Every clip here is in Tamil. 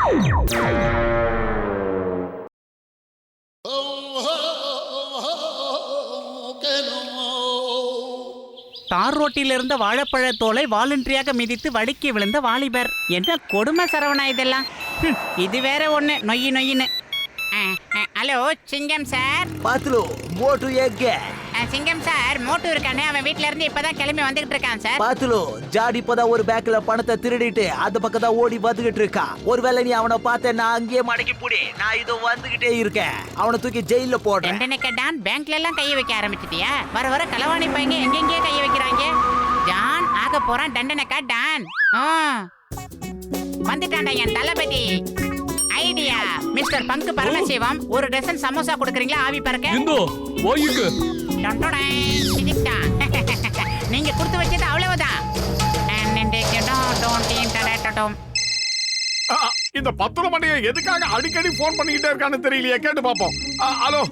தார் ரோட்டில் இருந்த வாழைப்பழத்தோலை வாலண்டரியாக மிதித்து வழுக்கி விழுந்த வாலிபர். என்ன கொடுமை சரவணா இதெல்லாம். இது வேற ஒண்ணு நொய்யி நொய்யின்னு. ஹலோ சிங்கம் சார். பாத்துலோ மோட்டு எங்க? சிங்கம் சார் மோட்டு இருக்கானே, அவன் வீட்ல இருந்து இப்பதான் கிளம்பி வந்துகிட்டு இருக்கான் சார். பாத்துலோ ஜாடி இப்பதான் ஒரு பேக்ல பணத்தை திருடிட்டு அந்த பக்கம் தான் ஓடி வந்துகிட்டு இருக்கான். ஒருவேளை நீ அவனை பார்த்த நான் அங்கேயே மடக்கி புடி, நான் இதோ வந்துகிட்டே இருக்கேன். அவனை தூக்கி ஜெயில போடுறேன். டான் பேங்க்ல எல்லாம் கைய வைக்க ஆரம்பிச்சிட்டியா? வர வர களவாணி பையங்க எங்கெங்கே கைய வைக்கிறாங்க. டான் ஆக போறான் தண்டனைக்கா டான். வந்துட்டான்டா என் தளபதி. ஐடியா மிஸ்டர் பங்கு பரமசிவம், ஒரு டசன் சமோசா கொடுக்குறீங்களா ஆவி பறக்க? நீங்க கொடுத்து வச்சது அவ்வளவுதான். இந்த 10 மணியை எதுக்காக அடிக்கடி போன் பண்ணிக்கிட்டே இருக்கான்னு தெரியலையே, கேட்டு பாப்போம். Hello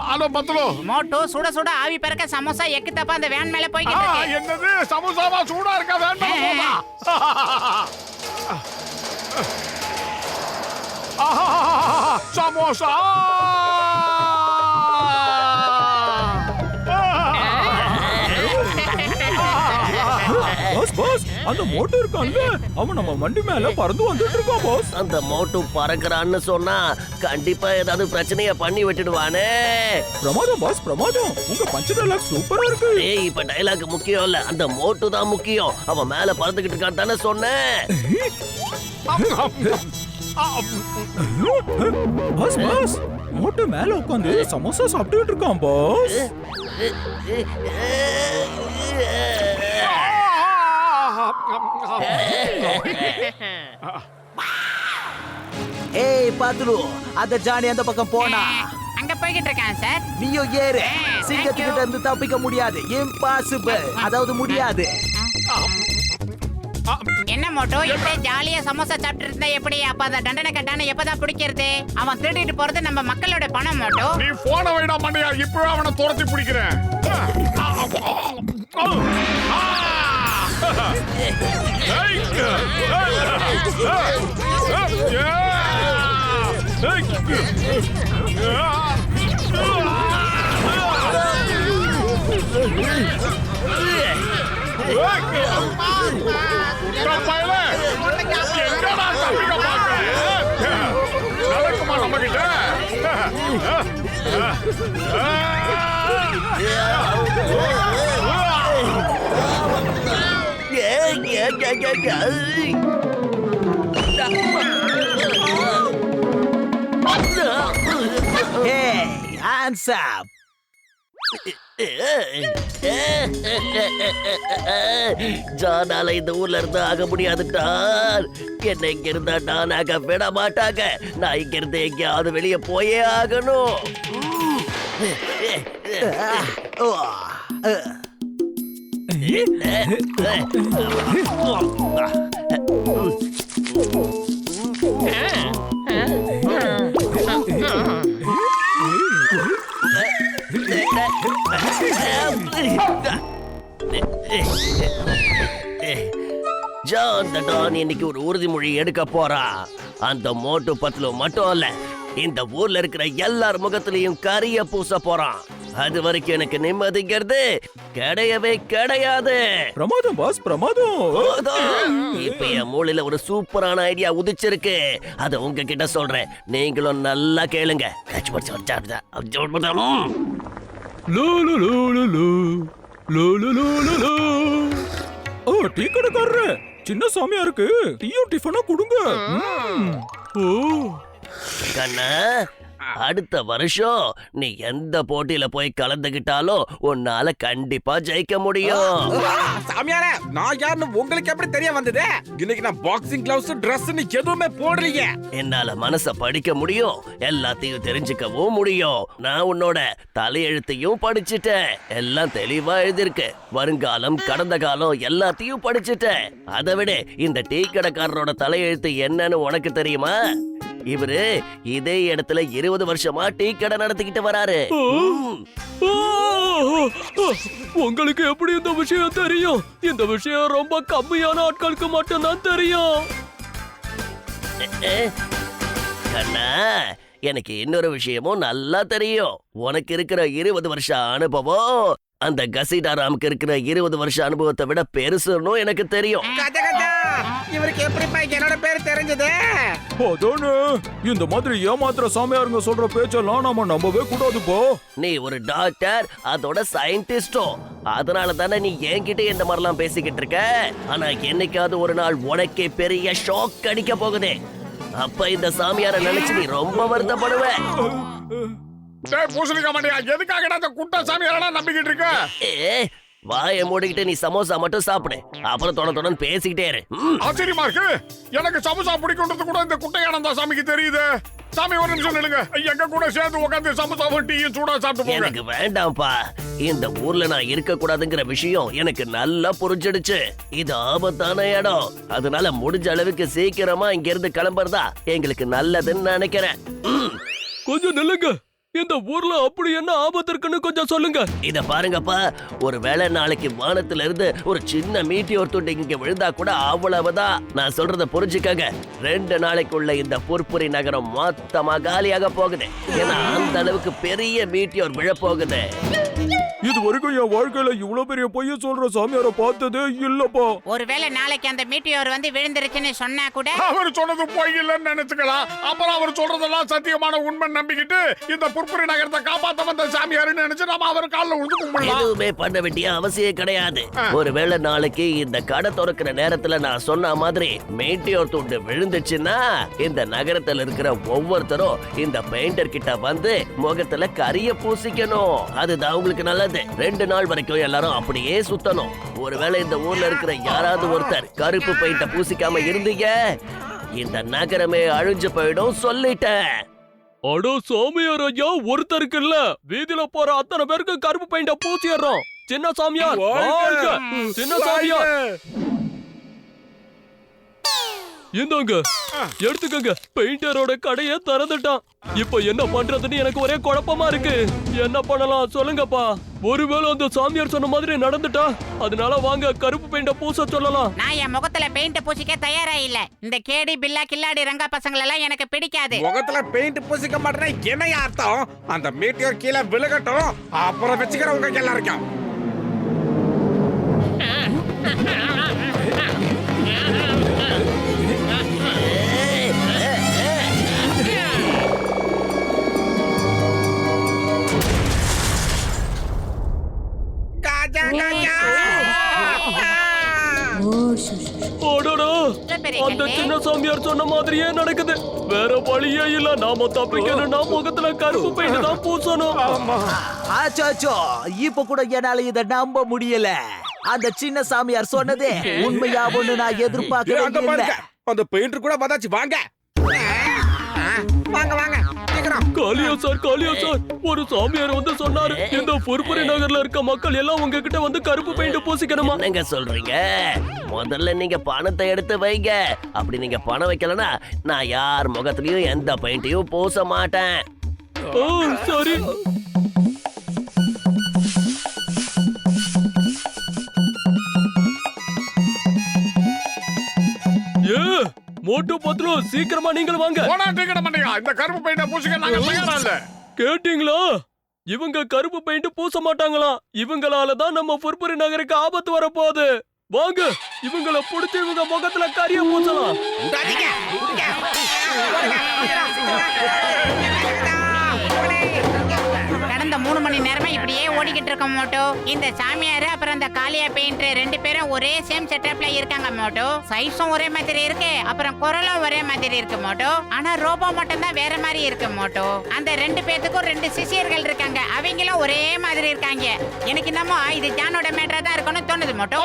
hello பத்துலோ. மோட்டோ சுட சுட ஆவி பறக்க சமோசா எக்கு தப்பா அந்த வேன் மேல போய்கிட்டு இருக்கு. என்னது சமோசாவா? சூடா இருக்கா வேன் மேல போதா? சமோசா பாஸ், அந்த மோட்டு இருக்கான்ல, அவன் நம்ம வண்டி மேல பறந்து வந்துட்டு இருக்கான் பாஸ். அந்த மோட்டு பறக்குறான்னு சொன்னா கண்டிப்பா ஏதாவது பிரச்சனைய பண்ணி விட்டுடுவானே. பிரமாதம் பாஸ், பிரமாதம். உங்க பஞ்ச் டைலாக் சூப்பரா இருக்கு. ஏய், இப்ப டைலாக் முக்கியம் இல்ல, அந்த மோட்டு தான் முக்கியம். அவன் மேல பறந்துகிட்டு இருக்கான் தானே சொன்னேன். பாஸ் பாஸ், மோட்டு மேல உட்கார்ந்து சமோசா சாப்பிட்டுட்டு இருக்கான் பாஸ். ஏய் பாத்துலு, அந்த ஜானி அந்த பக்கம் போனா. அங்க போய்கிட்டு இருக்கான் சார். நீயோ ஏறு. சிங்கத்துக்கிட்ட இருந்து தப்பிக்க முடியாது. இம்பாசிபிள், அதாவது முடியாது. என்ன மோட்டோ இப்படி ஜாலியா சமோசா சாப்பிட்டு இருந்தா எப்படி? அப்ப அந்த தண்டனை கட்டான எப்பதான் பிடிக்கிறது? அவன் திருடிட்டு போறது நம்ம மக்களோட பணம் மோட்டோ. நீ போன வைடா மண்டையா, இப்பவே அவனை துரத்தி பிடிக்கிறேன். நடக்குமா நம்ம கிட்ட? Hey, hands up. ஜானால இந்த ஊர்ல இருந்து ஆக முடியாதுட்டார். என்ன இங்க இருந்தா டானாக விட மாட்டாங்க. நான் இங்க இருந்து எங்கேயாவது வெளியே போயே ஆகணும். ஜான் த டான் இன்னைக்கு ஒரு உறுதிமொழி எடுக்க போறா. அந்த மோட்டு பத்துல மட்டும் இல்ல, இந்த ஊர்ல இருக்கிற எல்லார் முகத்திலையும் கரிய பூச போறான். அது வரைக்கும் எனக்கு நிம்மதிங்கிறது கிடையவே கிடையாது. பிரமாதம் பாஸ், பிரமாதம். இப்ப என் மூளையில ஒரு சூப்பரான ஐடியா உதிச்சிருக்கு. அத உங்ககிட்ட சொல்றேன், நீங்களும் நல்லா கேளுங்க. ஓ, டீ கடைக்காரரு, சின்ன சாமியா இருக்கு, டீயும் டிஃபனா கொடுங்க. ஓ கண்ணா, அடுத்த வருஷம் நீ எந்த போட்டியில போய் கலந்துகிட்டாலும் உன்னால கண்டிப்பா ஜெயிக்க முடியும். சாமியாரே, நான் யாருன்னு உங்களுக்கு எப்படி தெரிய வந்தது? இன்னைக்கு நான் பாக்ஸிங் கிளவுஸ் Dress எதுவுமே போடலையே. என்னால மனச படிக்க முடியும், எல்லாத்தையும் தெரிஞ்சுக்கவும் முடியும். நான் உன்னோட தலையெழுத்தையும் படிச்சுட்டேன். எல்லாம் தெளிவா எழுதிருக்கு. வருங்காலம், கடந்த காலம் எல்லாத்தையும் படிச்சுட்டேன். அதை விட இந்த டீ கடைக்காரரோட தலையெழுத்து என்னன்னு உனக்கு தெரியுமா? இவரு இதே இடத்துல 20 வருஷமா டீ கடை நடத்திக்கிட்டு வராரு. உங்களுக்கு எப்படி இந்த விஷயம் தெரியும்? இந்த விஷயம் ரொம்ப கம்மியான ஆட்களுக்கு மட்டும்தான் தெரியும். கண்ணா எனக்கு இன்னொரு விஷயமும் நல்லா தெரியும். உனக்கு இருக்கிற 20 வருஷ அனுபவம் அந்த கசிடாராமுக்கு இருக்கிற 20 வருஷ அனுபவத்தை விட பெருசுன்னு எனக்கு தெரியும். கஜா கஜா இவருக்கு எப்படிப்பா என்னோட பேர் தெரிஞ்சது? அதானே, இந்த மாதிரி ஏமாத்துற சாமியாருங்க சொல்ற பேச்செல்லாம் நாம நம்பவே கூடாதுப்பா. நீ ஒரு டாக்டர், அதோட சயின்டிஸ்டும். அதனால தானே நீ என்கிட்ட இந்த மாதிரிலாம் பேசிக்கிட்டு இருக்க. ஆனா என்னைக்காவது ஒரு நாள் உனக்கே பெரிய ஷாக் அடிக்க போகுது. அப்ப இந்த சாமியாரை நினைச்சு நீ ரொம்ப வருத்தப்படுவ. டேய் பூசணிக்க மாட்டியா, எதுக்காக அந்த குட்ட சாமியாரெல்லாம் நம்பிக்கிட்டு இருக்க? வாயை மூடிக்கிட்டு நீ சமோசா மட்டும் சாப்பிடு. அப்புறம் தொடர்ந்து பேசிக்கிட்டே இரு. ஆச்சரியமா இருக்கு. எனக்கு சமோசா பிடிக்கும்ன்றது கூட இந்த குட்டையானந்தா சாமிக்கு தெரியுது. சாமி ஒரு நிமிஷம் நில்லுங்க. எங்க கூட சேர்ந்து உட்காந்து சமோசாவும் டீயும் சூடா சாப்பிட்டு போங்க. எனக்கு வேண்டாம்ப்பா. இந்த ஊர்ல நான் இருக்க கூடாதுங்கிற விஷயம் எனக்கு நல்லா புரிஞ்சிடுச்சு. இது ஆபத்தான இடம். அதனால முடிஞ்ச அளவுக்கு சீக்கிரமா இங்க இருந்து கிளம்புறதா எங்களுக்கு நல்லதுன்னு நினைக்கிறேன். கொஞ்சம் நில்லுங்க. இந்த ஊர்ல அப்படி என்ன ஆபத்து இருக்குன்னு கொஞ்சம் சொல்லுங்க. இத பாருங்கப்பா, ஒருவேளை நாளைக்கு வானத்துல இருந்து ஒரு சின்ன மீட்டியோர் துண்டு இங்க விழுந்தா கூட அவ்வளவுதான். நான் சொல்றத புரிஞ்சுக்கங்க. 2 நாளைக்குள்ள இந்த புர்புரி நகரம் மொத்தமா காலியாக போகுது. ஏன்னா அந்த அளவுக்கு பெரிய மீட்டியோர் விழப்போகுது. இது வரைக்கும் என் வாழ்க்கையில இவ்வளவு பெரிய பொய்ய சொல்ற சாமியாரை பார்த்ததே இல்லப்பா. ஒருவேளை நாளைக்கு அந்த மீட்டியோர் வந்து விழுந்துருச்சுன்னு சொன்னா கூட அவர் சொன்னது பொய் இல்லைன்னு நினைச்சுக்கலாம். அப்புறம் அவர் சொல்றதெல்லாம் சத்தியமான உண்மை நம்பிக்கிட்டு இந்த புர்புரி நகரத்தை காப்பாத்த வந்த சாமியாருன்னு நினைச்சு நம்ம அவர் காலில் விழுந்து கும்பிடலாம். எதுவுமே பண்ண வேண்டிய அவசியம் கிடையாது. ஒருவேளை நாளைக்கு இந்த கடை திறக்கிற நேரத்துல நான் சொன்ன மாதிரி மீட்டியோர் துண்டு விழுந்துச்சுன்னா இந்த நகரத்துல இருக்கிற ஒவ்வொருத்தரும் இந்த பெயிண்டர் கிட்ட வந்து முகத்துல கரிய பூசிக்கணும். அதுதான் உங்களுக்கு நல்லது. 2 நாள் வரைக்கும் எல்லாரும் அப்படியே சுத்தணும். ஒருவேளை இந்த ஊர்ல இருக்கிற யாராவது ஒருத்தர் கருப்பு பெயிண்ட பூசிக்காம இருந்தீங்க, இந்த நகரமே அழிஞ்சு போயிடும் சொல்லிட்டேன். அடோ சாமியார் ஐயா, ஒருத்தருக்கு இல்ல, வீதியில போற அத்தனை பேருக்கு கருப்பு பெயிண்ட பூசிடுறோம். சின்ன சாமியார் வாழ்க! சின்ன சாமியார் இந்தாங்க, எடுத்துக்கங்க. பெயிண்டரோட கடையை திறந்துட்டான். இப்ப என்ன பண்றதுன்னு எனக்கு ஒரே குழப்பமா இருக்கு. என்ன பண்ணலாம் சொல்லுங்கப்பா. ஒருவேளை அந்த சாமியார் சொன்ன மாதிரி நடந்துட்டா, அதனால வாங்க கருப்பு பெயிண்ட பூச சொல்லலாம். நான் என் முகத்துல பெயிண்ட் பூசிக்க தயாரா இல்ல. இந்த கேடி பில்லா கில்லாடி ரங்கா பசங்கள எல்லாம் எனக்கு பிடிக்காது. முகத்துல பெயிண்ட் பூசிக்க மாட்டேன்னா என்ன அர்த்தம்? அந்த மீட்டியோர் கீழே விழுகட்டும், அப்புறம் வச்சுக்கிற உங்க எல்லாருக்கும். அந்த சின்ன சாமியார் சொன்ன மாதிரியே நடக்குது. வேற வழியே இல்ல. நாம தப்பிக்கணும்னா முகத்துல கருப்பு பெயிண்ட் தான் பூசணும். ஆச்சோ, இப்ப கூட என்னால இத நம்ப முடியல. அந்த சின்ன சாமியார் சொன்னது உண்மையா ஒண்ணு நான் எதிர்பார்க்கவே இல்ல. அந்த பெயிண்டர் கூட வந்தாச்சு. வாங்க வாங்க வாங்க சீக்கிரம். காளியா சார், ஒரு சாமியார் வந்து சொன்னாரு, இந்த புர்புரி நகர்ல இருக்க மக்கள் எல்லாம் உங்ககிட்ட வந்து கருப்பு பெயிண்ட் பூசிக்கணுமா? என்னங்க சொல்றீங்க? முதல்ல நீங்க பணத்தை எடுத்து வைங்க. அப்படி நீங்க பணம் வைக்கலனா நான் யார் முகத்திலயும் எந்த பெயிண்டையும் பூச மாட்டேன். சரி. மோட்டு பத்ரம், சீக்கிரமா நீங்கள் வாங்க. இந்த கருப்பு பெயிண்ட பூசிக்க நாங்க தயாரா இல்ல. கேட்டீங்களா? இவங்க கருப்பு பெயிண்ட் பூச மாட்டாங்களாம். இவங்களால தான் நம்ம புர்புரி நகருக்கு ஆபத்து வரப்போகுது. வாங்க, இவங்கள புடிச்சு இவங்க முகத்துல கரிய பூசலாம். கடந்த 3 மணி நேரமா இப்படியே ஓடிக்கிட்டு இருக்க மோட்டோ. இந்த சாமியாரு அப்புறம் இந்த காளியா பெயிண்ட் 2 பேரும் ஒரே சேம் செட்டப்ல இருக்காங்க மோட்டோ. சைஸும் ஒரே மாதிரி இருக்கு, அப்புறம் குரலும் ஒரே மாதிரி இருக்கு மோட்டோ. ஆனா ரோபோ மட்டும் தான் வேற மாதிரி இருக்கு மோட்டோ. அந்த 2 பேத்துக்கும் 2 சிஷியர்கள் இருக்காங்க, அவங்களும் ஒரே மாதிரி இருக்காங்க. எனக்கு என்னமோ இது ஜானோட மேட்டரா தான் இருக்கும்னு தோணுது மோட்டோ.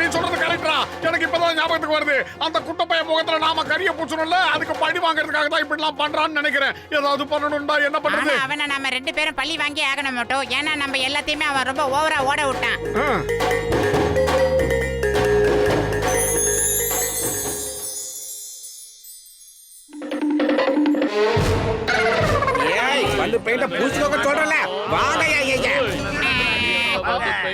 நீ சொல்றது கரெக்டா? எனக்கு இப்பதான் ஞாபகத்துக்கு வருது. அந்த குட்டப்பைய முகத்துல நாம கரிய பூசணும்ல, அதுக்கு பழி வாங்குறதுக்காக தான் இப்படி எல்லாம் பண்றான்னு நினைக்கிறேன். ஏதாவது பண்ணணும்டா, என்ன பண்றது? அவனை நம்ம 2 பேரும் பழி வாங்கி ஆகணும் மோட்டோ. ஏன்னா நம்ம எல்லாத்தையுமே அவன் ரொம்ப ஓவரா ஓட விட்டான். ஏய், வந்து பெயிண்ட பூசிக்கோங்க சொல்றல. வாங்க ஐயா.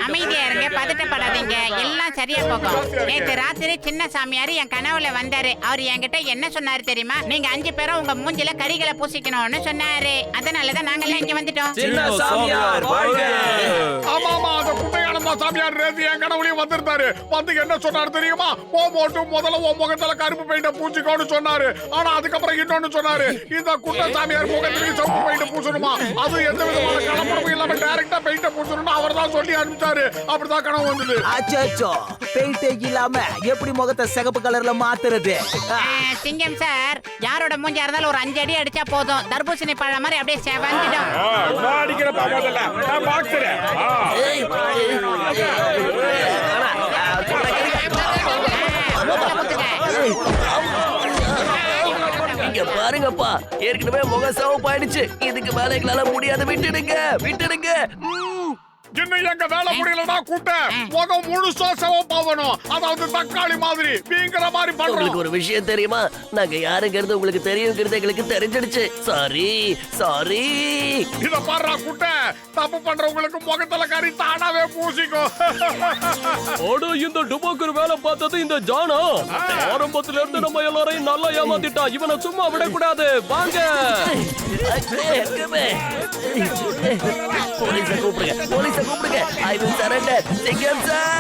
அமைதியா இருங்க, பதட்டப்படாதீங்க, எல்லாம் சரியா போகும். நேத்து ராத்திரி சின்ன சாமியார் என் கனவுல வந்தாரு. அவர் என்கிட்ட என்ன சொன்னாரு தெரியுமா? நீங்க 5 பேரும் உங்க மூஞ்சில கரிகளை பூசிக்கணும்னு சொன்னாரு. அதனாலதான் நாங்கெல்லாம் இங்க வந்துட்டோம். சின்ன சாமியார் வாழ்க. ஆமா ஆமா, அந்த குட்டையானந்தா சாமியார் நேத்து என் கனவுலயும் வந்திருந்தாரு. வந்து என்ன சொன்னாரு தெரியுமா? மோட்டு முதல்ல உன் முகத்துல கருப்பு பெயிண்ட பூச்சிக்கோன்னு சொன்னாரு. ஆனா அதுக்கப்புறம் இன்னொன்னு சொன்னாரு, இந்த குட்டை சாமியார் முகத்திலேயே சிவப்பு பெயிண்ட் பூசணுமா, அது எந்த விதமான கலப்படமும் இல்லாம டைரக்டா பெயிண்ட பூசணும்னு அவர் தான் சொல்லி அனுப்பிச்சாரு. அப்படிதான் கனவு வந்தது. அச்சோ, பெயிண்டே இல்லாம எப்படி முகத்தை சிகப்பு கலர்ல மாத்துறது? சிங்கம் சார், யாரோட மூஞ்சா இருந்தாலும் ஒரு 5 அடி அடிச்சா போதும், தர்பூசணி பழம் மாதிரி அப்படியே செவந்துடும். நான் அடிக்கிறப்ப முதல்ல நான் பாக்ஸர். இங்க பாருங்கப்பா, ஏற்கனவே முகம் சிவப்பாயிடுச்சு. இதுக்கு மேல எங்களால முடியாது. விட்டுடுங்க விட்டுடுங்க. இன்னும் எங்க வேலை முடியலன்னா கூட்ட முகம் முழுசா சிவப்பாவணும். அதாவது தக்காளி மாதிரி வீங்கிற மாதிரி உங்களுக்கு பண்றோம். ஒரு விஷயம் தெரியுமா? நாங்க யாருங்கிறது உங்களுக்கு தெரியுங்கிறது எங்களுக்கு தெரிஞ்சிடுச்சு. Sorry sorry. இத பாடுறா கூட்ட, தப்பு பண்றவங்களுக்கு முகத்துல கறி தானாவே பூசிக்கும். ஓடு, இந்த டுபாக்கூர் வேலை பார்த்தது இந்த ஜானா. ஆரம்பத்துல இருந்து நம்ம எல்லாரையும் நல்லா ஏமாத்திட்டா. இவனை சும்மா விடக்கூடாது. வாங்க. போலீஸை கூப்பிடுங்க, போலீஸை கூப்பிடுங்க. I will surrender. சிங்கம் சார்.